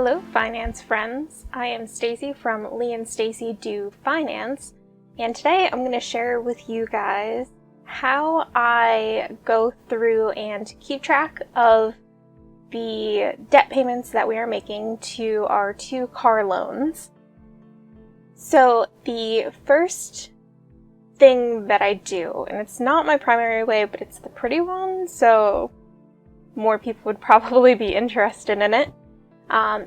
Hello, finance friends. I am Stacy from Lee and Stacy Do Finance, and today I'm going to share with you guys how I go through and keep track of the debt payments that we are making to our 2 car loans. So the first thing that I do, and it's not my primary way, but it's the pretty one, so more people would probably be interested in it,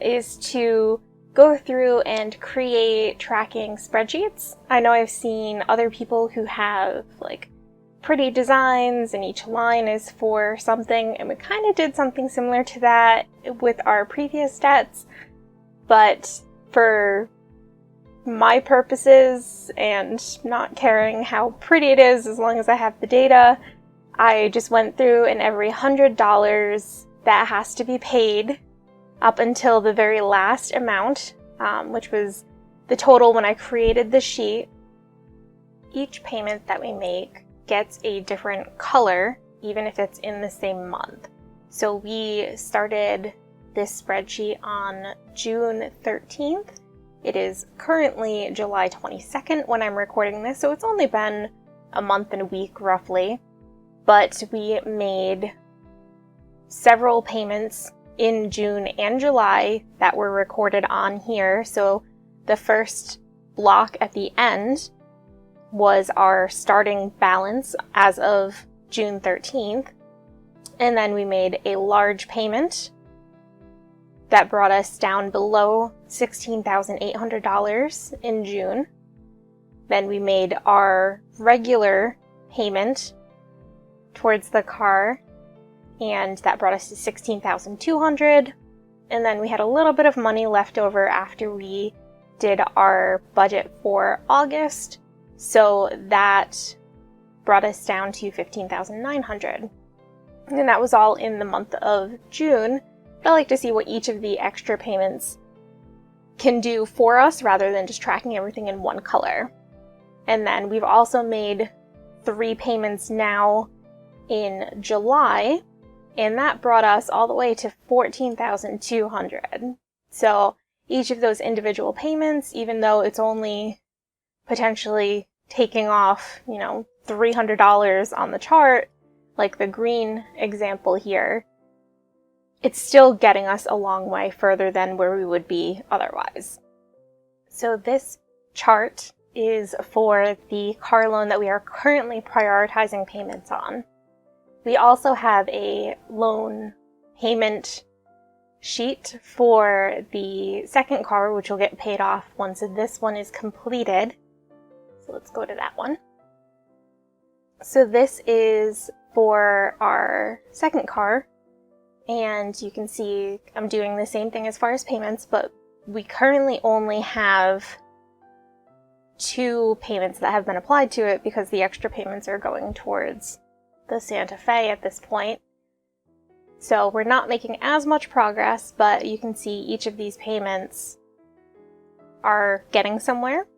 is to go through and create tracking spreadsheets. I know I've seen other people who have like pretty designs and each line is for something, and we kind of did something similar to that with our previous debts, but for my purposes and not caring how pretty it is as long as I have the data, I just went through and every $100 that has to be paid up until the very last amount, which was the total when I created the sheet. Each payment that we make gets a different color, even if it's in the same month. So we started this spreadsheet on June 13th. It is currently July 22nd when I'm recording this, so it's only been a month and a week roughly. But we made several payments in June and July that were recorded on here. So the first block at the end was our starting balance as of June 13th. And then we made a large payment that brought us down below $16,800 in June. Then we made our regular payment towards the car, and that brought us to $16,200. And then we had a little bit of money left over after we did our budget for August, so that brought us down to $15,900. And that was all in the month of June. But I like to see what each of the extra payments can do for us rather than just tracking everything in one color. And then we've also made 3 payments now in July, and that brought us all the way to $14,200. So each of those individual payments, even though it's only potentially taking off, $300 on the chart, like the green example here, it's still getting us a long way further than where we would be otherwise. So this chart is for the car loan that we are currently prioritizing payments on. We also have a loan payment sheet for the second car, which will get paid off once this one is completed. So let's go to that one. So this is for our second car, and you can see I'm doing the same thing as far as payments, but we currently only have 2 payments that have been applied to it because the extra payments are going towards the Santa Fe at this point. So we're not making as much progress, but you can see each of these payments are getting somewhere.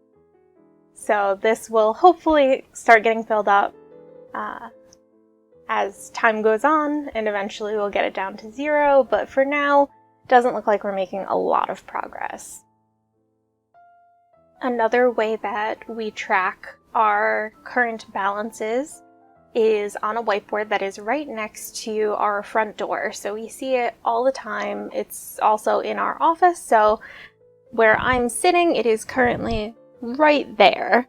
So this will hopefully start getting filled up as time goes on, and eventually we'll get it down to 0, but for now, it doesn't look like we're making a lot of progress. Another way that we track our current balances is on a whiteboard that is right next to our front door. So we see it all the time. It's also in our office, so where I'm sitting, it is currently right there.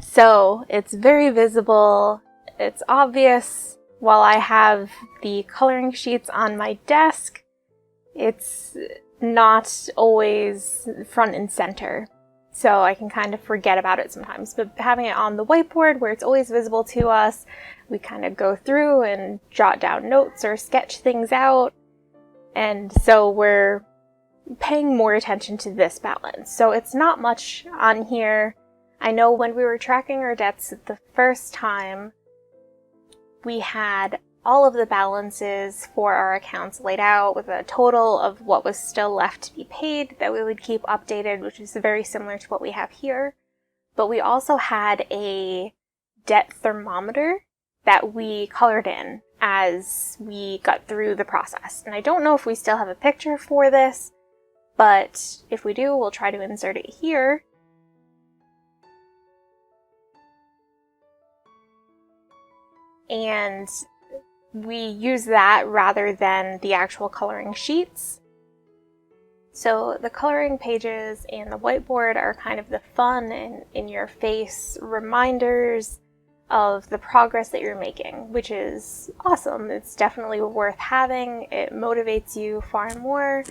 So it's very visible, it's obvious. While I have the coloring sheets on my desk, it's not always front and center. So I can kind of forget about it sometimes, but having it on the whiteboard where it's always visible to us, we kind of go through and jot down notes or sketch things out. And so we're paying more attention to this balance. So it's not much on here. I know when we were tracking our debts the first time, we had all of the balances for our accounts laid out with a total of what was still left to be paid that we would keep updated, which is very similar to what we have here. But we also had a debt thermometer that we colored in as we got through the process. And I don't know if we still have a picture for this, but if we do, we'll try to insert it here. And we use that rather than the actual coloring sheets. So the coloring pages and the whiteboard are kind of the fun and in-your-face reminders of the progress that you're making, which is awesome. It's definitely worth having. It motivates you far more.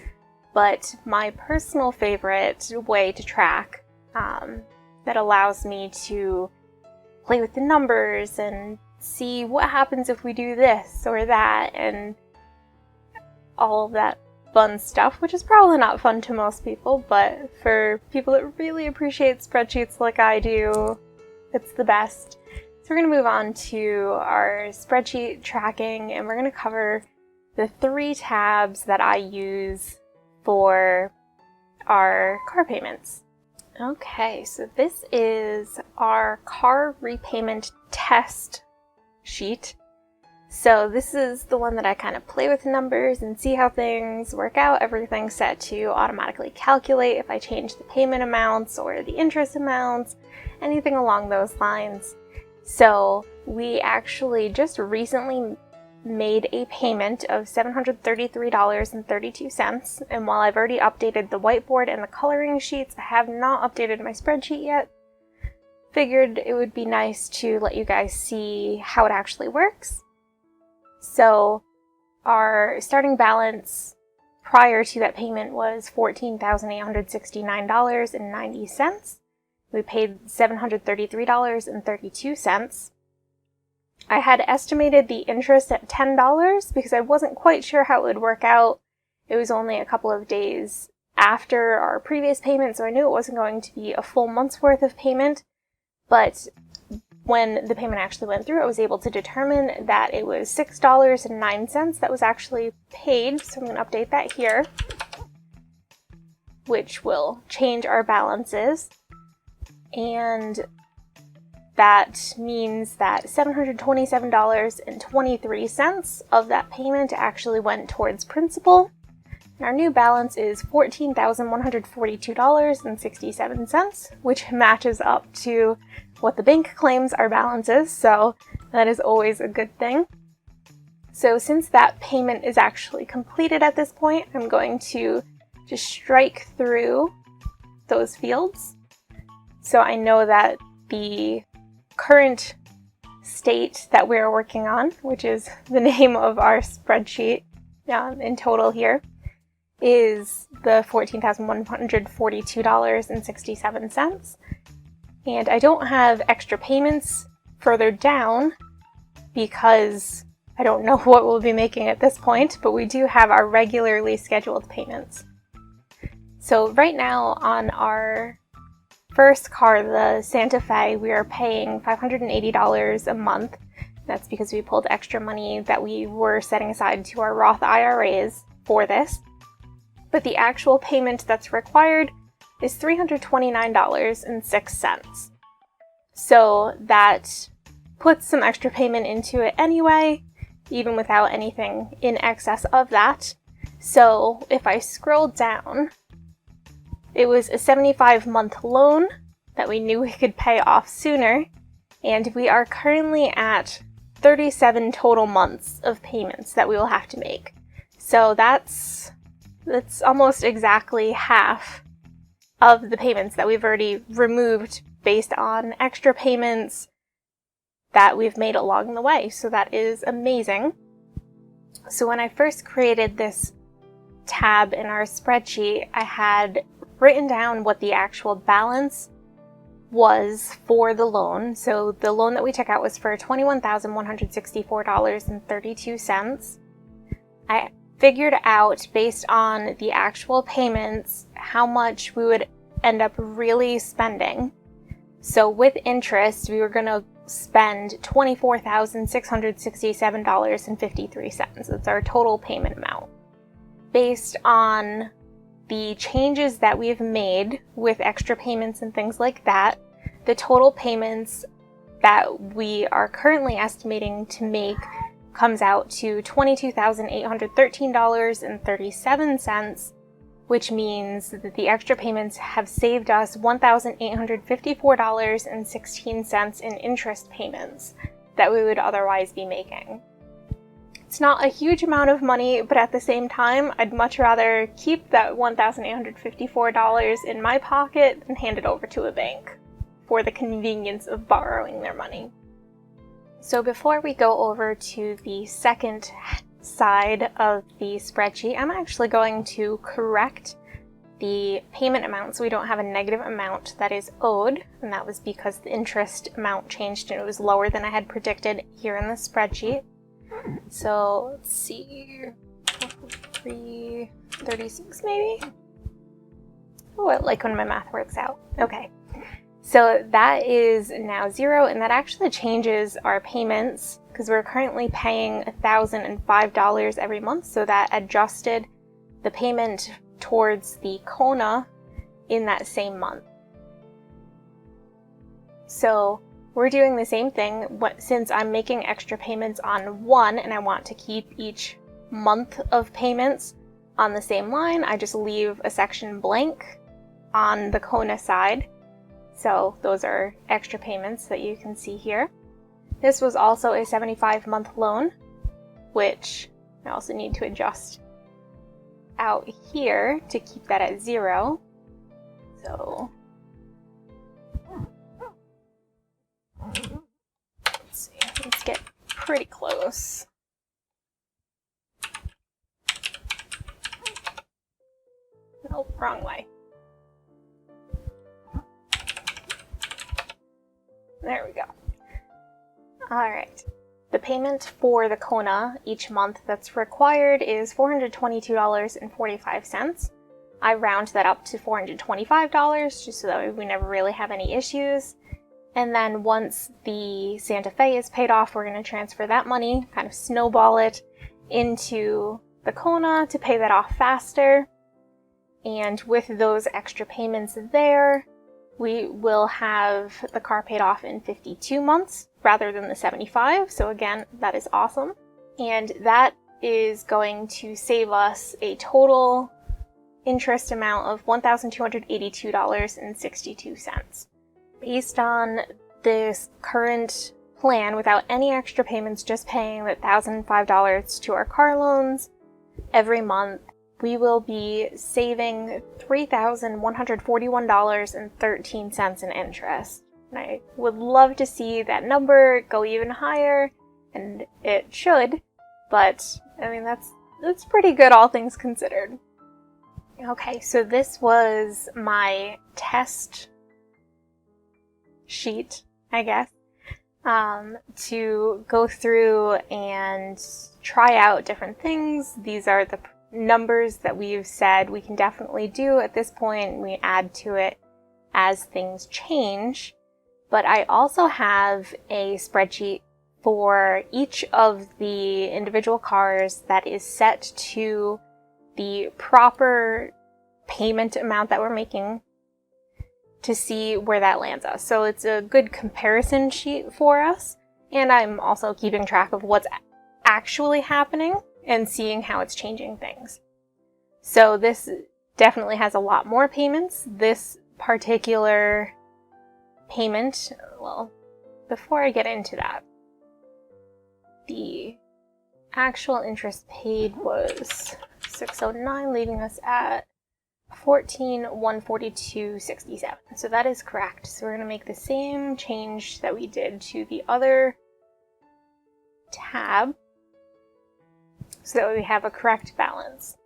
But my personal favorite way to track that allows me to play with the numbers and see what happens if we do this or that and all of that fun stuff, which is probably not fun to most people, but for people that really appreciate spreadsheets like I do, it's the best. So we're going to move on to our spreadsheet tracking, and we're going to cover the 3 tabs that I use for our car payments. Okay, so this is our car repayment test sheet. So this is the one that I kind of play with numbers and see how things work out. Everything's set to automatically calculate if I change the payment amounts or the interest amounts, anything along those lines. So we actually just recently made a payment of $733.32, and while I've already updated the whiteboard and the coloring sheets, I have not updated my spreadsheet yet. Figured it would be nice to let you guys see how it actually works. So our starting balance prior to that payment was $14,869.90. We paid $733.32. I had estimated the interest at $10 because I wasn't quite sure how it would work out. It was only a couple of days after our previous payment, so I knew it wasn't going to be a full month's worth of payment. But when the payment actually went through, I was able to determine that it was $6.09 that was actually paid. So I'm going to update that here, which will change our balances. And that means that $727.23 of that payment actually went towards principal. And our new balance is $14,142.67, which matches up to what the bank claims our balance is, so that is always a good thing. So since that payment is actually completed at this point, I'm going to just strike through those fields. So I know that the current state that we're working on, which is the name of our spreadsheet in total here, is the $14,142.67. And I don't have extra payments further down because I don't know what we'll be making at this point, but we do have our regularly scheduled payments. So right now on our first car, the Santa Fe, we are paying $580 a month. That's because we pulled extra money that we were setting aside to our Roth IRAs for this. But the actual payment that's required is $329.06. So that puts some extra payment into it anyway, even without anything in excess of that. So if I scroll down, it was a 75-month loan that we knew we could pay off sooner, and we are currently at 37 total months of payments that we will have to make. So that's almost exactly half of the payments that we've already removed based on extra payments that we've made along the way. So that is amazing. So when I first created this tab in our spreadsheet, I had written down what the actual balance was for the loan. So the loan that we took out was for $21,164.32. I figured out, based on the actual payments, how much we would end up really spending. So with interest, we were going to spend $24,667.53. That's our total payment amount. Based on the changes that we've made with extra payments and things like that, the total payments that we are currently estimating to make comes out to $22,813.37, which means that the extra payments have saved us $1,854.16 in interest payments that we would otherwise be making. It's not a huge amount of money, but at the same time, I'd much rather keep that $1,854 in my pocket than hand it over to a bank for the convenience of borrowing their money. So before we go over to the second side of the spreadsheet, I'm actually going to correct the payment amount so we don't have a negative amount that is owed, and that was because the interest amount changed and it was lower than I had predicted here in the spreadsheet. So let's see, 336 maybe? Oh, I like when my math works out. Okay, so that is now 0, and that actually changes our payments because we're currently paying $1,005 every month, so that adjusted the payment towards the Kona in that same month. So we're doing the same thing, since I'm making extra payments on one and I want to keep each month of payments on the same line, I just leave a section blank on the Kona side. So those are extra payments that you can see here. This was also a 75-month loan, which I also need to adjust out here to keep that at 0. So let's see, let's get pretty close. No, wrong way. There we go. Alright. The payment for the Kona each month that's required is $422.45. I round that up to $425 just so that we never really have any issues. And then once the Santa Fe is paid off, we're going to transfer that money, kind of snowball it into the Kona to pay that off faster. And with those extra payments there, we will have the car paid off in 52 months rather than the 75. So again, that is awesome. And that is going to save us a total interest amount of $1,282.62. Based on this current plan, without any extra payments, just paying the $1,005 to our car loans every month, we will be saving $3,141.13 in interest. And I would love to see that number go even higher, and it should, but I mean, that's pretty good, all things considered. Okay, so this was my test sheet, I guess, to go through and try out different things. These are the numbers that we've said we can definitely do at this point. We add to it as things change. But I also have a spreadsheet for each of the individual cars that is set to the proper payment amount that we're making to see where that lands us. So it's a good comparison sheet for us. And I'm also keeping track of what's actually happening and seeing how it's changing things. So this definitely has a lot more payments. This particular payment, well, before I get into that, the actual interest paid was $609, leaving us at $14,142.67. So that is correct. So we're going to make the same change that we did to the other tab, so that we have a correct balance.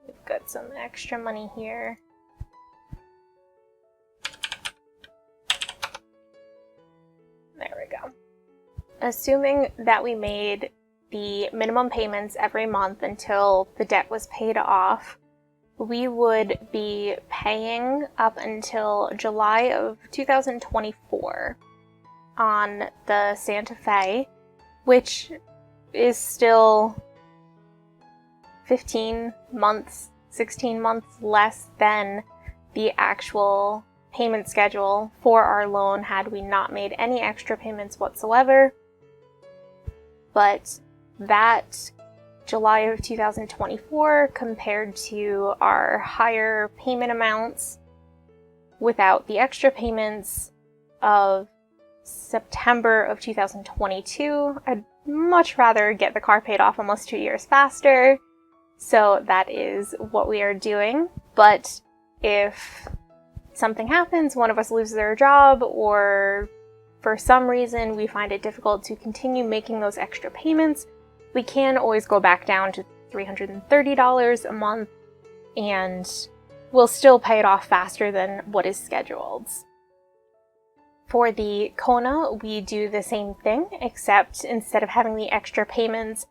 We've got some extra money here. There we go. Assuming that we made the minimum payments every month until the debt was paid off, we would be paying up until July of 2024 on the Santa Fe, which is still 15 months, 16 months less than the actual payment schedule for our loan had we not made any extra payments whatsoever. But that July of 2024 compared to our higher payment amounts without the extra payments of September of 2022. I'd much rather get the car paid off almost 2 years faster, so that is what we are doing. But if something happens, one of us loses their job, or for some reason we find it difficult to continue making those extra payments, we can always go back down to $330 a month, and we'll still pay it off faster than what is scheduled. For the Kona, we do the same thing, except instead of having the extra payments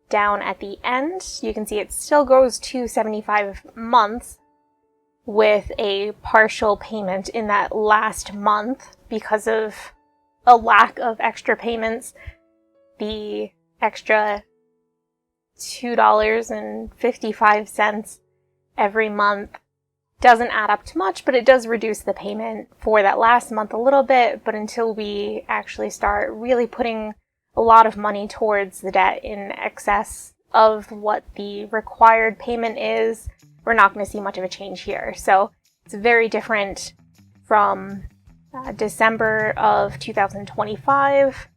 down at the end, you can see it still goes to 75 months with a partial payment in that last month because of a lack of extra payments. The extra $2.55 every month doesn't add up to much, but it does reduce the payment for that last month a little bit. But until we actually start really putting a lot of money towards the debt in excess of what the required payment is, we're not going to see much of a change here. So it's very different from December of 2025.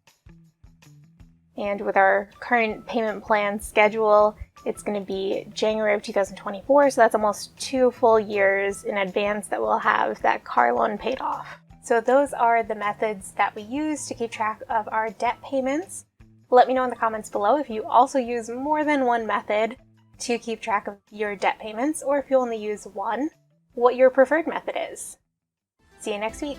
And with our current payment plan schedule, it's going to be January of 2024, so that's almost 2 full years in advance that we'll have that car loan paid off. So those are the methods that we use to keep track of our debt payments. Let me know in the comments below if you also use more than one method to keep track of your debt payments, or if you only use one, what your preferred method is. See you next week.